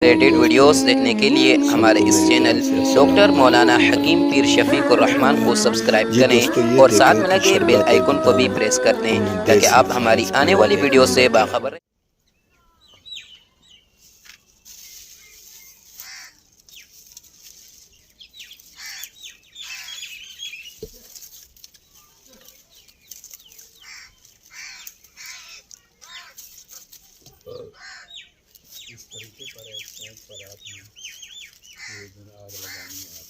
Related videos देखने के लिए हमारे इस चैनल डॉक्टर मौलाना हकीम पीर शफीकुर रहमान को सब्सक्राइब ये दोस्तों करें ये और साथ देखें में कि लगे बेल शरबत आइकन को भी एकदम प्रेस कर दें ताकि देसी आप हमारी भैंस आने की वाली वीडियो देखें से बाखबर रहें। इस तरीके पर एक साइड पर आपने ये जो आग लगानी है।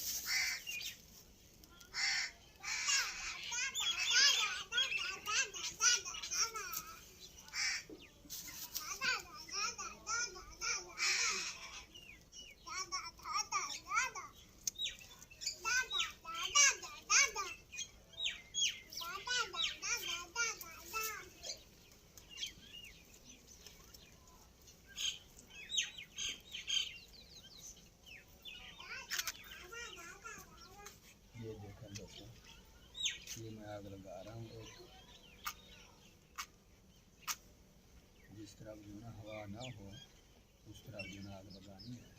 ये देखें दोस्तों, ये मैं आग लगा रहा हूँ। जिस तरफ जो ना हवा ना हो उस तरफ जो ना आग लगानी है।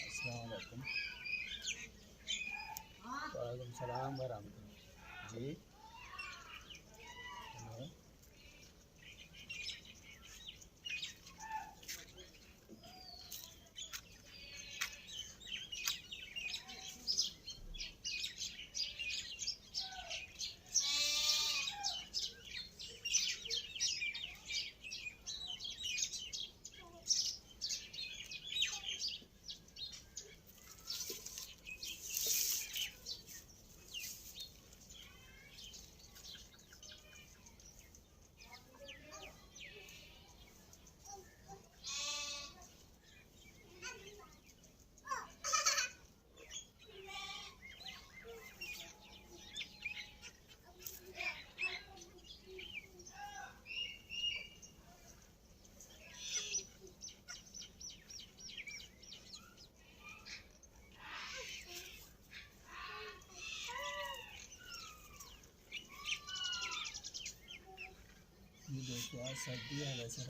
अस्सलाम वालेकुम। वालेकुम सलाम वरहमतुल्लाह। जी हेलो। ये दोस्तों आज सर्दी है वैसे